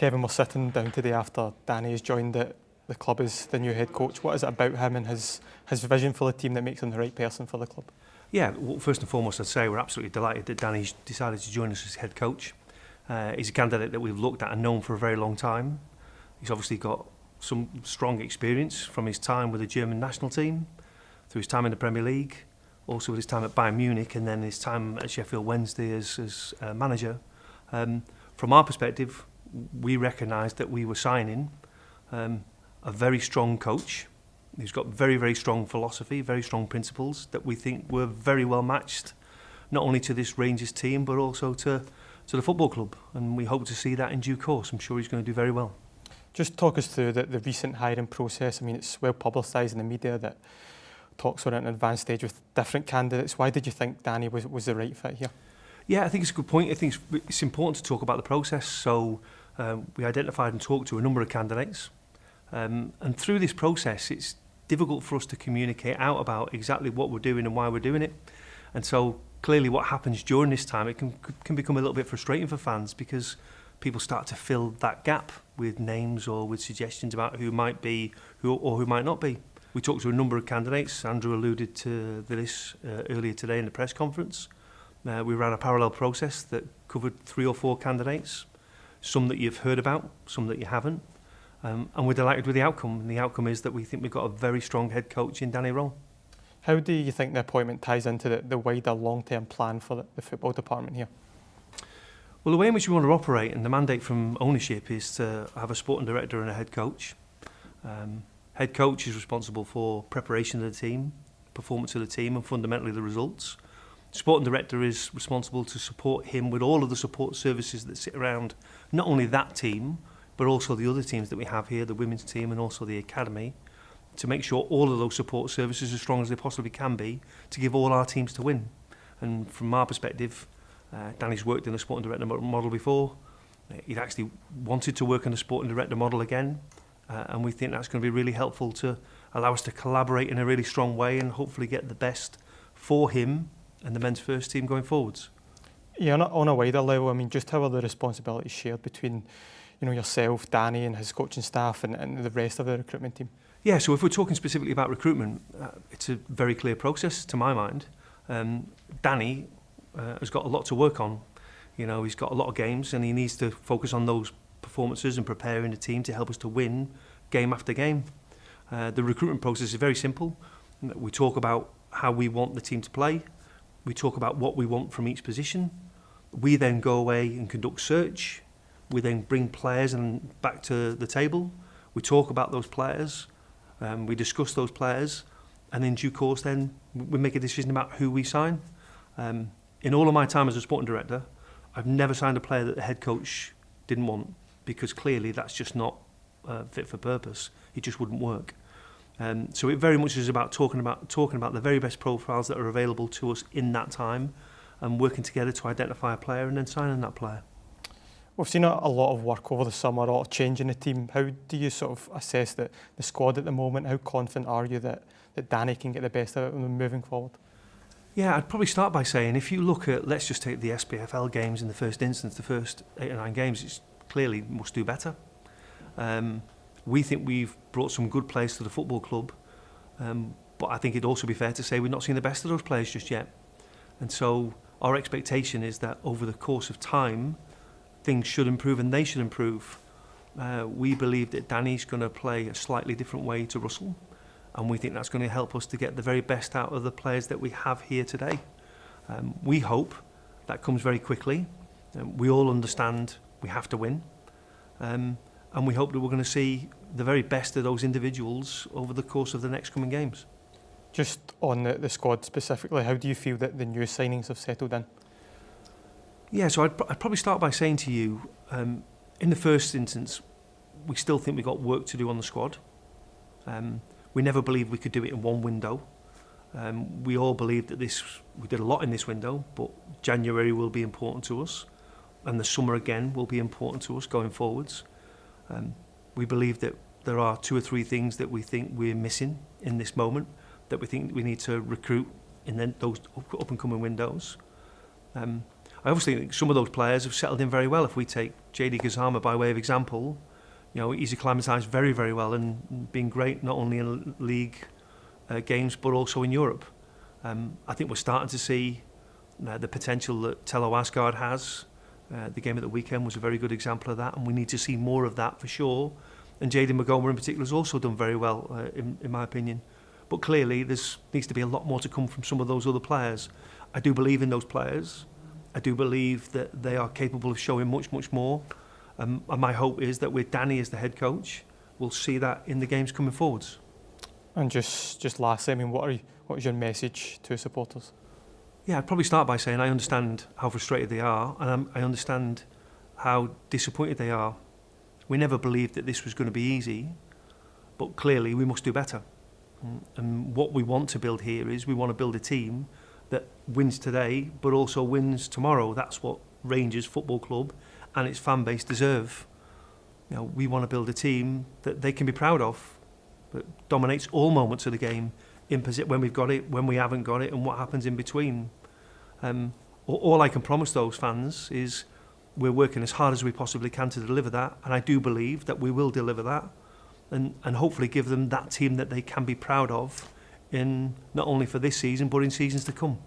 Kevin, we're sitting down today after Danny has joined the club as the new head coach. What is it about him and his vision for the team that makes him the right person for the club? Yeah, well, first and foremost, I'd say we're absolutely delighted that Danny's decided to join us as head coach. He's a candidate that we've looked at and known for a very long time. He's obviously got some strong experience from his time with the German national team, through his time in the Premier League, also with his time at Bayern Munich, and then his time at Sheffield Wednesday as manager. From our perspective, we recognised that we were signing a very strong coach who's got very, very strong philosophy, very strong principles that we think were very well matched, not only to this Rangers team, but also to the football club. And we hope to see that in due course. I'm sure he's going to do very well. Just talk us through the recent hiring process. I mean, it's well publicised in the media that talks are at an advanced stage with different candidates. Why did you think Danny was the right fit here? Yeah, I think it's a good point. I think it's important to talk about the process. So we identified and talked to a number of candidates. And through this process, it's difficult for us to communicate out about exactly what we're doing and why we're doing it. And so clearly what happens during this time, it can become a little bit frustrating for fans because people start to fill that gap with names or with suggestions about who might be or who might not be. We talked to a number of candidates. Andrew alluded to this earlier today in the press conference. We ran a parallel process that covered 3 or 4 candidates, some that you've heard about, some that you haven't. And we're delighted with the outcome. And the outcome is that we think we've got a very strong head coach in Danny Röhl. How do you think the appointment ties into the wider long-term plan for the football department here? Well, the way in which we want to operate and the mandate from ownership is to have a sporting director and a head coach. Head coach is responsible for preparation of the team, performance of the team and fundamentally the results. Sporting director is responsible to support him with all of the support services that sit around not only that team, but also the other teams that we have here, the women's team and also the academy, to make sure all of those support services are as strong as they possibly can be to give all our teams to win. And from our perspective, Danny's worked in the sporting director model before. He'd actually wanted to work in the sporting director model again. And we think that's going to be really helpful to allow us to collaborate in a really strong way and hopefully get the best for him and the men's first team going forwards. Yeah, on a wider level, I mean, just how are the responsibilities shared between yourself, Danny and his coaching staff and the rest of the recruitment team? Yeah, so if we're talking specifically about recruitment, it's a very clear process to my mind. Danny has got a lot to work on. He's got a lot of games and he needs to focus on those performances and preparing the team to help us to win game after game. The recruitment process is very simple. We talk about how we want the team to play. We talk about what we want from each position. We then go away and conduct search. We then bring players back to the table. We talk about those players. We discuss those players. And in due course then we make a decision about who we sign. In all of my time as a sporting director, I've never signed a player that the head coach didn't want because clearly that's just not fit for purpose. It just wouldn't work. So it very much is about talking about the very best profiles that are available to us in that time and working together to identify a player and then signing that player. We've seen a lot of work over the summer, a lot of change in the team. How do you sort of assess the squad at the moment? How confident are you that Danny can get the best out of them moving forward? Yeah, I'd probably start by saying if you look at, let's just take the SPFL games in the first instance, the first 8 or 9 games, it's clearly must do better. We think we've brought some good players to the football club, but I think it'd also be fair to say we've not seen the best of those players just yet. And so our expectation is that over the course of time, things should improve and they should improve. We believe that Danny's going to play a slightly different way to Russell, and we think that's going to help us to get the very best out of the players that we have here today. We hope that comes very quickly. We all understand we have to win. And we hope that we're going to see the very best of those individuals over the course of the next coming games. Just on the squad specifically, how do you feel that the new signings have settled in? Yeah, so I'd probably start by saying to you, in the first instance, we still think we've got work to do on the squad. We never believed we could do it in one window. We all believed that we did a lot in this window, but January will be important to us, and the summer again will be important to us going forwards. We believe that there are 2 or 3 things that we think we're missing in this moment, that we think we need to recruit in those up and coming windows. I obviously think some of those players have settled in very well. If we take JD Gazama by way of example, you know, he's acclimatised very, very well and been great not only in league games but also in Europe. I think we're starting to see the potential that Tello Asgard has. The game at the weekend was a very good example of that, and we need to see more of that for sure. And Jayden Magoma in particular has also done very well, in my opinion. But clearly, there needs to be a lot more to come from some of those other players. I do believe in those players. I do believe that they are capable of showing much, much more. And my hope is that with Danny as the head coach, we'll see that in the games coming forwards. And just lastly, I mean, what is your message to supporters? Yeah, I'd probably start by saying I understand how frustrated they are, and I understand how disappointed they are. We never believed that this was going to be easy, but clearly we must do better. And what we want to build here is we want to build a team that wins today, but also wins tomorrow. That's what Rangers Football Club and its fan base deserve. You know, we want to build a team that they can be proud of, that dominates all moments of the game, when we've got it, when we haven't got it, and what happens in between. All I can promise those fans is we're working as hard as we possibly can to deliver that, and I do believe that we will deliver that, and hopefully give them that team that they can be proud of, in not only for this season but in seasons to come.